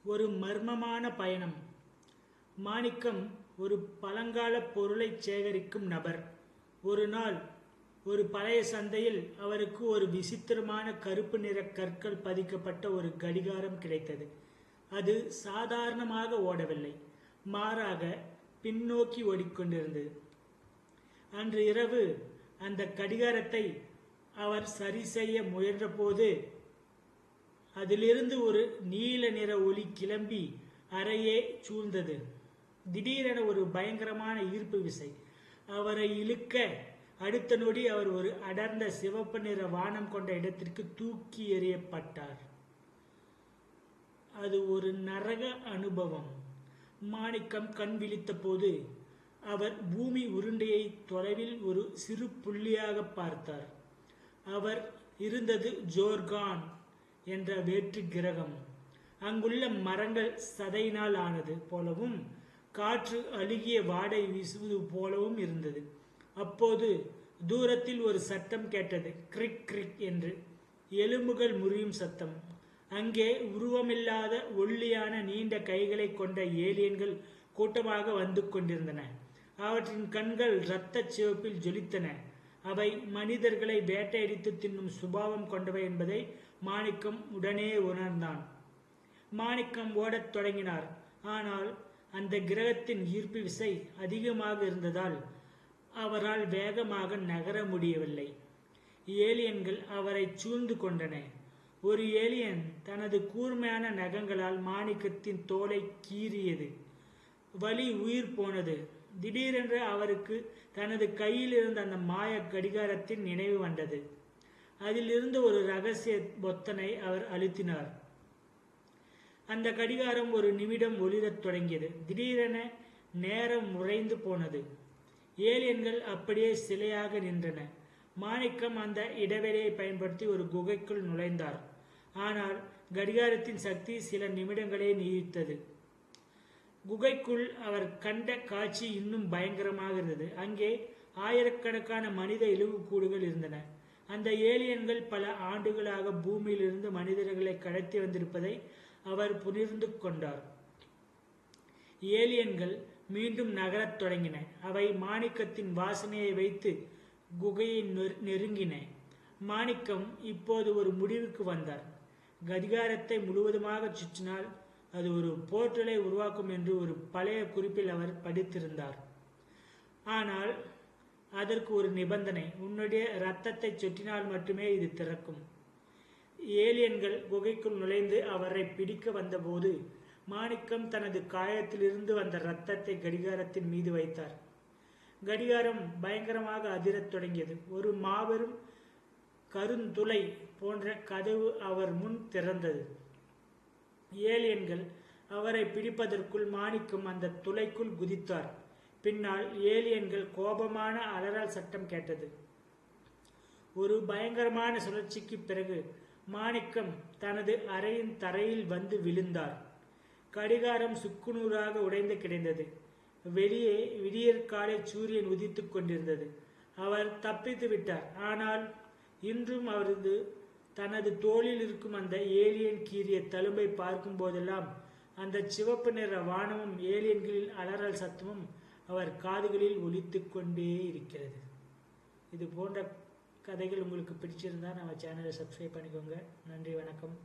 ஒரு மர்மமான பயணம். மாணிக்கம் ஒரு பழங்கால பொருளை சேகரிக்கும் நபர். ஒரு நாள் ஒரு பழைய சந்தையில் அவருக்கு ஒரு விசித்திரமான கருப்பு நிற கற்கள் பதிக்கப்பட்ட ஒரு கடிகாரம் கிடைத்தது. அது சாதாரணமாக ஓடவில்லை, மாறாக பின்னோக்கி ஓடிக்கொண்டிருந்தது. அன்று இரவு அந்த கடிகாரத்தை அவர் சரி செய்ய முயன்றபோது அதிலிருந்து ஒரு நீல நிற ஒளி கிளம்பி அறையே சூழ்ந்தது. திடீரென ஒரு பயங்கரமான ஈர்ப்பு விசை அவரை இழுக்க, அடுத்த நொடி அவர் ஒரு அடர்ந்த சிவப்பு நிற வானம் கொண்ட இடத்திற்கு தூக்கி எறியப்பட்டார். அது ஒரு நரக அனுபவம். மாணிக்கம் கண் விழித்த போது அவர் பூமி உருண்டையை தொலைவில் ஒரு சிறு புள்ளியாக பார்த்தார். அவர் இருந்தது ஜோர்கான் என்ற வேற்று கிரகம். அங்குள்ள மரங்கள் சதையினால் ஆனது போலவும் காற்று அழுகிய வாடை வீசுவது போலவும் இருந்தது. அப்போது தூரத்தில் ஒரு சத்தம் கேட்டது, கிரிக் கிரிக் என்று, எலும்புகள் முறியும் சத்தம். அங்கே உருவமில்லாத ஒல்லியான நீண்ட கைகளை கொண்ட ஏலியன்கள் கூட்டமாக வந்து கொண்டிருந்தன. அவற்றின் கண்கள் இரத்த சிவப்பில் ஜொலித்தன. அவை மனிதர்களை வேட்டையடித்து தின்னும் சுபாவம் கொண்டவை என்பதை மாணிக்கம் உடனே உணர்ந்தான். மாணிக்கம் ஓடத் தொடங்கினார். ஆனால் அந்த கிரகத்தின் ஈர்ப்பு விசை அதிகமாக இருந்ததால் அவரால் வேகமாக நகர முடியவில்லை. ஏலியன்கள் அவரை சூழ்ந்து கொண்டன. ஒரு ஏலியன் தனது கூர்மையான நகங்களால் மாணிக்கத்தின் தோலை கீறியது. வலி உயிர் போனது. திடீரென்று அவருக்கு தனது கையில் இருந்த அந்த மாய கடிகாரத்தின் நினைவு வந்தது. அதில் இருந்த ஒரு ரகசிய பொத்தனை அவர் அழுத்தினார். அந்த கடிகாரம் ஒரு நிமிடம் ஒளிரத் தொடங்கியது. திடீரென நேரம் உறைந்து போனது. ஏலியன்கள் அப்படியே சிலையாக நின்றன. மாணிக்கம் அந்த இடைவெளியை பயன்படுத்தி ஒரு குகைக்குள் நுழைந்தார். ஆனால் கடிகாரத்தின் சக்தி சில நிமிடங்களே நீடித்தது. குகைக்குள் அவர் கண்ட காட்சி இன்னும் பயங்கரமாக இருந்தது. அங்கே ஆயிரக்கணக்கான மனித எலும்புக்கூடுகள் இருந்தன. அந்த ஏலியன்கள் பல ஆண்டுகளாக பூமியிலிருந்து மனிதர்களை கடத்தி வந்திருப்பதை அவர் புரிந்து கொண்டார். ஏலியன்கள் மீண்டும் நகரத் தொடங்கின. அவை மாணிக்கத்தின் வாசனையை வைத்து குகையை நெருங்கின. மாணிக்கம் இப்போது ஒரு முடிவுக்கு வந்தார். கடிகாரத்தை முழுவதுமாக சுற்றினால் அது ஒரு போர்ட்டலை உருவாக்கும் என்று ஒரு பழைய குறிப்பில் அவர் படித்திருந்தார். ஆனால் அதற்கு ஒரு நிபந்தனை, உன்னுடைய இரத்தத்தை சுற்றினால் மட்டுமே இது திறக்கும். ஏலியன்கள் குகைக்குள் நுழைந்து அவரை பிடிக்க வந்தபோது மாணிக்கம் தனது காயத்திலிருந்து வந்த இரத்தத்தை கடிகாரத்தின் மீது வைத்தார். கடிகாரம் பயங்கரமாக அதிரத் தொடங்கியது. ஒரு மாபெரும் கருந்துளை போன்ற கதவு அவர் முன் திறந்தது. ஏலியன்கள் அவரை பிடிப்பதற்குள் மாணிக்கம் அந்த துளைக்குள் குதித்தார். பின்னால் ஏலியன்கள் கோபமான அலறல் சட்டம் கேட்டது. ஒரு பயங்கரமான சுழற்சிக்கு பிறகு மாணிக்கம் தனது அறையின் தரையில் வந்து விழுந்தார். கடிகாரம் சுக்குநூறாக உடைந்து கிடந்தது. வெளியே விடியற்காலை சூரியன் உதித்துக் கொண்டிருந்தது. அவர் தப்பித்து விட்டார். ஆனால் இன்றும் அவரது தனது தோளில் இருக்கும் அந்த ஏலியன் கீறிய தழும்பை பார்க்கும் போதெல்லாம் அந்த சிவப்பு நிற வானமும் ஏலியன்களில் அலறல் சத்தமும் அவர் காதுகளில் ஒலித்து கொண்டே இருக்கிறது. இது போன்ற கதைகள் உங்களுக்கு பிடிச்சிருந்தா நம்ம சேனலை சப்ஸ்கிரைப் பண்ணிக்கோங்க. நன்றி, வணக்கம்.